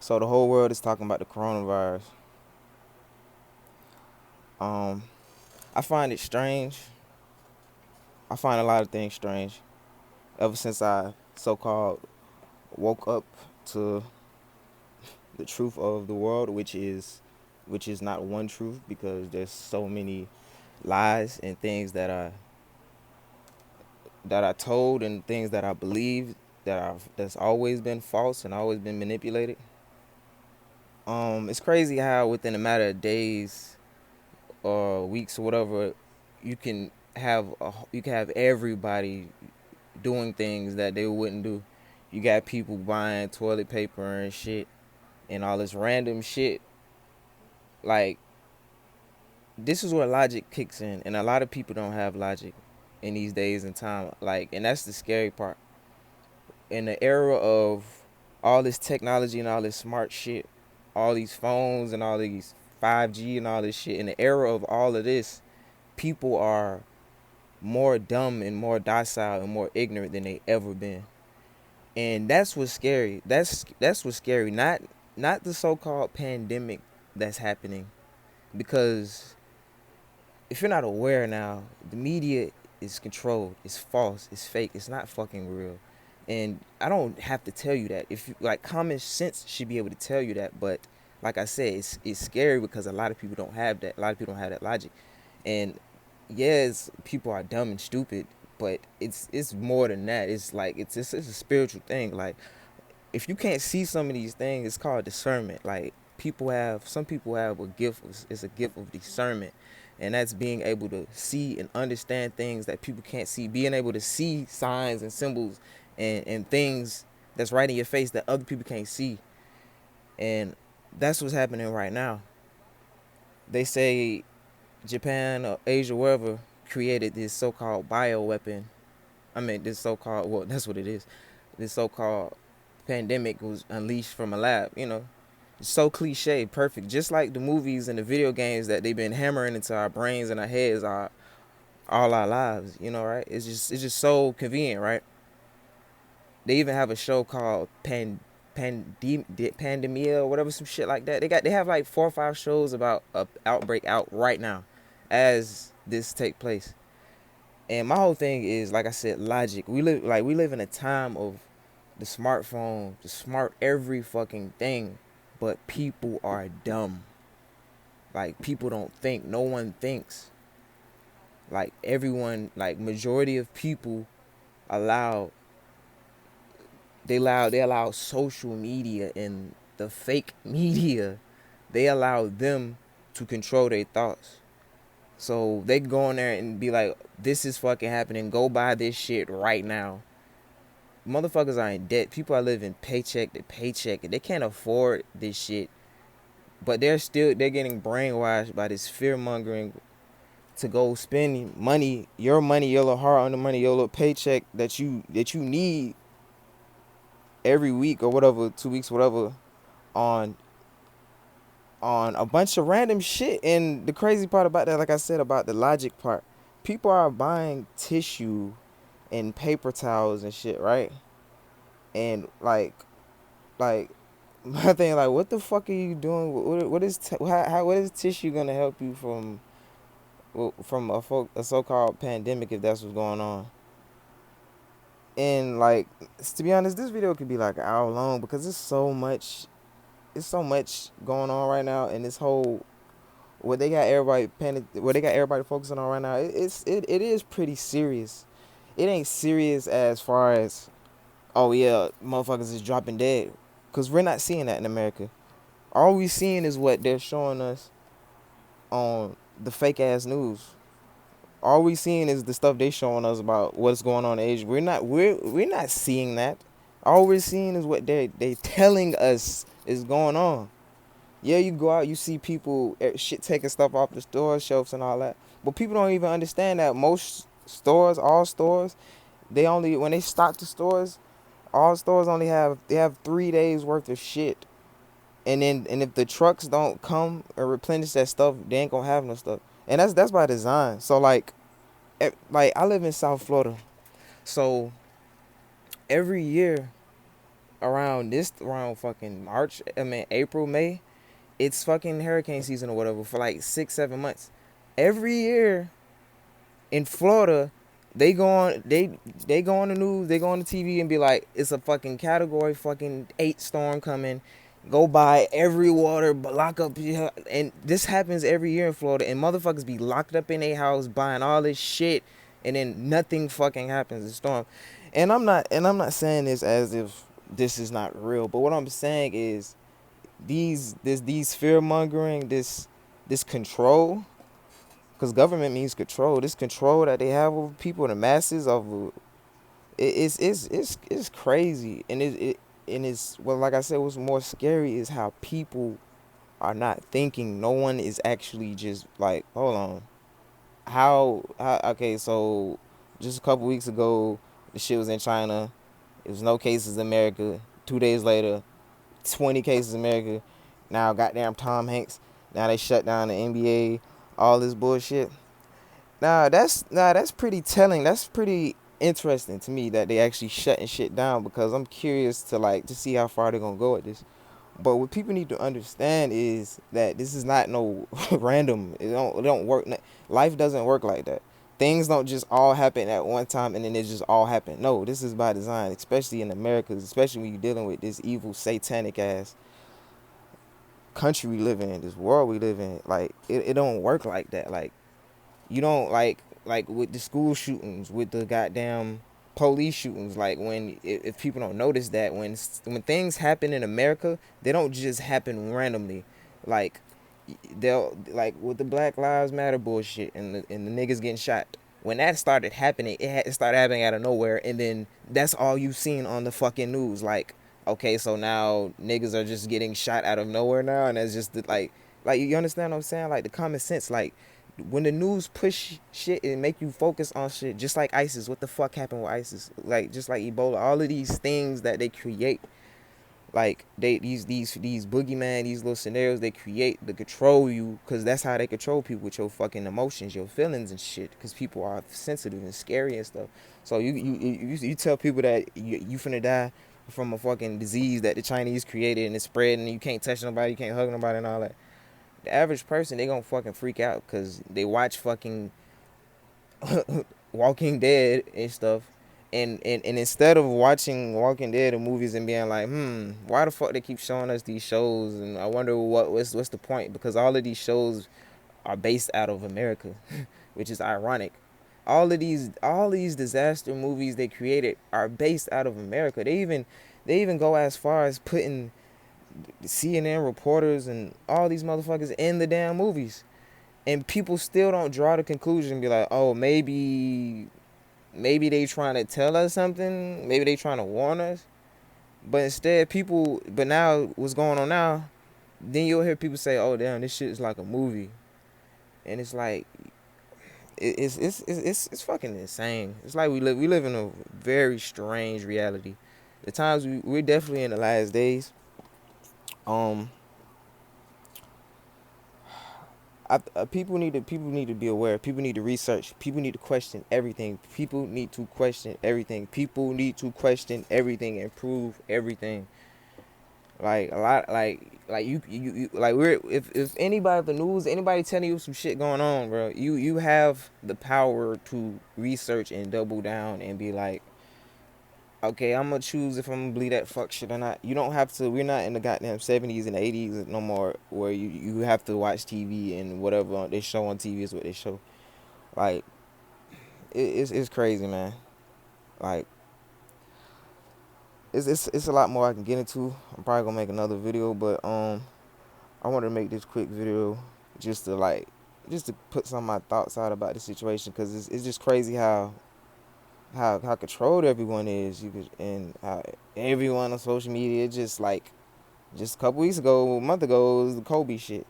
So the whole world is talking about the coronavirus. Um, I find it strange. I find a lot of things strange ever since I so-called woke up to the truth of the world, which is not one truth because there's so many lies and things that I told and things that I believed that's always been false and always been manipulated. It's crazy how within a matter of days or weeks or whatever, you can have everybody doing things that they wouldn't do. You got people buying toilet paper and shit and all this random shit. Like, this is where logic kicks in, and a lot of people don't have logic in these days and time. Like, and that's the scary part. In the era of all this technology and all this smart shit, all these phones and all these 5G and all this shit, in the era of all of this, people are more dumb and more docile and more ignorant than they ever been. And that's what's scary. That's what's scary. Not the so-called pandemic that's happening, because if you're not aware now, the media is controlled. It's false. It's fake. It's not fucking real. And I don't have to tell you that. If you, like, common sense should be able to tell you that. But like I said, it's scary because a lot of people don't have that. A lot of people don't have that logic. And yes, people are dumb and stupid, but it's more than that. It's like it's a spiritual thing. Like, if you can't see some of these things, it's called discernment. Like, some people have a gift. It's a gift of discernment, and that's being able to see and understand things that people can't see. Being able to see signs and symbols and things that's right in your face that other people can't see, and that's what's happening right now. They say Japan or Asia, wherever, created this so-called bioweapon. I mean, this so-called, well, that's what it is. This so-called pandemic was unleashed from a lab. It's so cliche, perfect, just like the movies and the video games that they've been hammering into our brains and our heads all our lives. Right? It's just so convenient, right? They even have a show called Pandemia or whatever, some shit like that. They have like 4 or 5 shows about a outbreak out right now, as this take place. And my whole thing is, like I said, logic. We live in a time of the smartphone, the smart every fucking thing, but people are dumb. Like, people don't think. No one thinks. Like, everyone, like, majority of people allow they allow social media and the fake media, they allow them to control their thoughts. So they go in there and be like, this is fucking happening, go buy this shit right now. Motherfuckers are in debt. People are living paycheck to paycheck and they can't afford this shit. But they're getting brainwashed by this fear mongering to go spend money, your little hard earned money, your little paycheck that you need every week or whatever, 2 weeks, whatever, on a bunch of random shit. And the crazy part about that, like I said, about the logic part, people are buying tissue and paper towels and shit, right? And like my thing, like, what the fuck are you doing? What is tissue gonna help you from a so-called pandemic, if that's what's going on? And, like, to be honest, this video could be like an hour long because it's so much going on right now, and this whole what they got everybody focusing on right now, it is pretty serious. It ain't serious as far as, oh yeah, motherfuckers is dropping dead, because we're not seeing that in America. All we seeing is what they're showing us on the fake ass news. All we seeing is the stuff they showing us about what's going on in Asia. We're not seeing that. All we're seeing is what they telling us is going on. Yeah, you go out, you see people shit taking stuff off the store shelves and all that. But people don't even understand that most stores, all stores, when they stock the stores, all stores they have 3 days worth of shit. And if the trucks don't come or replenish that stuff, they ain't gonna have no stuff. And that's by design. So, like I live in South Florida. So every year around fucking March, I mean April, May, it's fucking hurricane season or whatever for like 6, 7 months. Every year in Florida, they go on the news, they go on the TV and be like, it's a fucking category fucking 8 storm coming. Go by every water, but lock up, and this happens every year in Florida, and motherfuckers be locked up in a house buying all this shit, and then nothing fucking happens. The storm, and I'm not saying this as if this is not real, but what I'm saying is these fear mongering, this control, because government means control. This control that they have over people, the masses of it's crazy, and it's, well, like I said, what's more scary is how people are not thinking. No one is actually just like, hold on, how okay, so just a couple weeks ago, the shit was in China. It was no cases in America. 2 days later, 20 cases in America. Now, goddamn Tom Hanks. Now they shut down the NBA. All this bullshit. That's pretty telling. That's pretty interesting to me that they actually shutting shit down, because I'm curious to see how far they're gonna go with this. But what people need to understand is that this is not no random. It don't work. Life doesn't work like that. Things don't just all happen at one time and then it just all happen. No, this is by design, especially in America, especially when you're dealing with this evil, satanic ass country we live in, this world we live in. Like it don't work like that. Like you don't like with the school shootings, with the goddamn police shootings. Like when if people don't notice that when things happen in America, they don't just happen randomly. Like they'll, like with the Black Lives Matter bullshit and the niggas getting shot. When that started happening, it started happening out of nowhere, and then that's all you seen on the fucking news. Like, okay, so now niggas are just getting shot out of nowhere now, and that's just like you understand what I'm saying? Like the common sense, like when the news push shit and make you focus on shit, just like ISIS. What the fuck happened with ISIS? Like just like Ebola, all of these things that they create, like these boogeyman, these little scenarios they create to control you, because that's how they control people, with your fucking emotions, your feelings and shit, because people are sensitive and scary and stuff. So you tell people that you finna die from a fucking disease that the Chinese created and it's spreading, and you can't touch nobody, you can't hug nobody and all that. The average person, they gonna fucking freak out because they watch fucking Walking Dead and stuff. And instead of watching Walking Dead and movies and being like, why the fuck they keep showing us these shows? And I wonder what's the point? Because all of these shows are based out of America, which is ironic. All these disaster movies they created are based out of America. They even go as far as putting CNN reporters and all these motherfuckers in the damn movies. And people still don't draw the conclusion and be like, oh, maybe they trying to tell us something. Maybe they trying to warn us. But instead, but now what's going on now, then you'll hear people say, oh, damn, this shit is like a movie. And it's like, it's fucking insane. It's like we live in a very strange reality. The times we're definitely in the last days. Um, people need to be aware. People need to research. People need to question everything. People need to question everything. People need to question everything and prove everything. Like a lot, like you like we're if anybody, the news, anybody telling you some shit going on, bro, you have the power to research and double down and be like, okay, I'm gonna choose if I'm gonna believe that fuck shit or not. You don't have to. We're not in the goddamn 70s and 80s no more, where you have to watch TV and whatever they show on TV is what they show. Like it's crazy, man. Like it's a lot more I can get into. I'm probably gonna make another video, but I wanted to make this quick video just to put some of my thoughts out about the situation, because it's just crazy how controlled everyone is. And how everyone on social media, just a couple weeks ago, a month ago, it was the Kobe shit.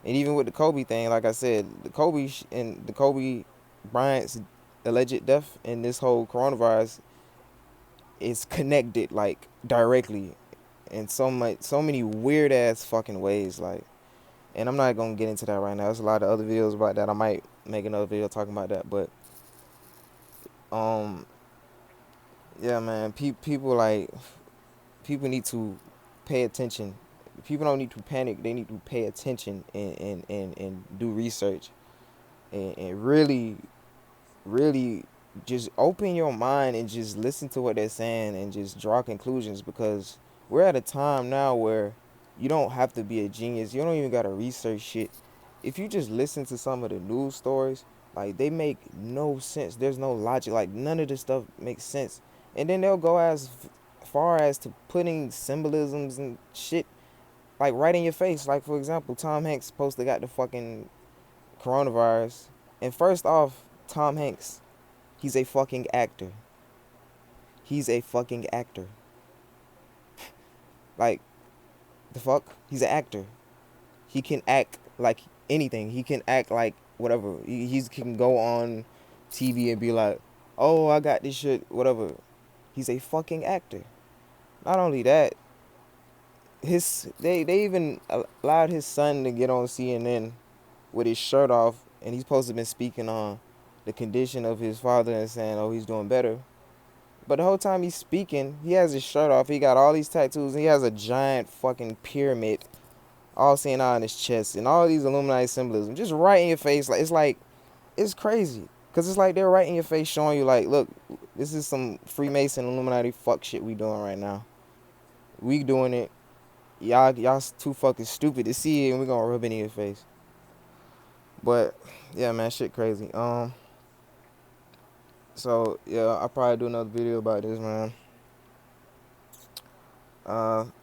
And even with the Kobe thing, like I said, the Kobe Bryant's alleged death and this whole coronavirus is connected, like, directly in so many weird ass fucking ways. Like, and I'm not gonna get into that right now. There's a lot of other videos about that. I might make another video talking about that, but um yeah, man, people people need to pay attention. People don't need to panic. They need to pay attention and do research and really, really just open your mind and just listen to what they're saying and just draw conclusions, because we're at a time now where you don't have to be a genius. You don't even gotta research shit. If you just listen to some of the news stories, like, they make no sense. There's no logic. Like, none of this stuff makes sense. And then they'll go as far as to putting symbolisms and shit like right in your face. Like, for example, Tom Hanks supposed to got the fucking coronavirus. And first off, Tom Hanks, he's a fucking actor. He's a fucking actor. Like, the fuck? He's an actor. He can act like anything. He can act like whatever. He can go on TV and be like, oh, I got this shit, whatever. He's a fucking actor. Not only that, they even allowed his son to get on CNN with his shirt off, and he's supposed to have been speaking on the condition of his father and saying, oh, he's doing better. But the whole time he's speaking, he has his shirt off. He got all these tattoos. He has a giant fucking pyramid all seeing out on his chest and all these Illuminati symbolism just right in your face. It's crazy. Because it's like they're right in your face showing you, like, look, this is some Freemason Illuminati fuck shit we doing right now. We doing it. Y'all too fucking stupid to see it, and we gonna rub it in your face. But yeah, man, shit crazy. So yeah, I'll probably do another video about this, man.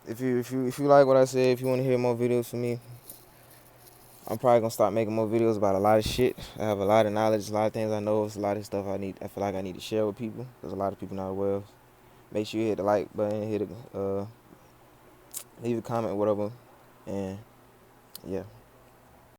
If you like what I said, if you want to hear more videos from me, I'm probably gonna start making more videos about a lot of shit. I have a lot of knowledge, a lot of things I know. It's a lot of stuff I feel like I need to share with people, because a lot of people not aware of. Make sure you hit the like button, leave a comment, whatever, and yeah.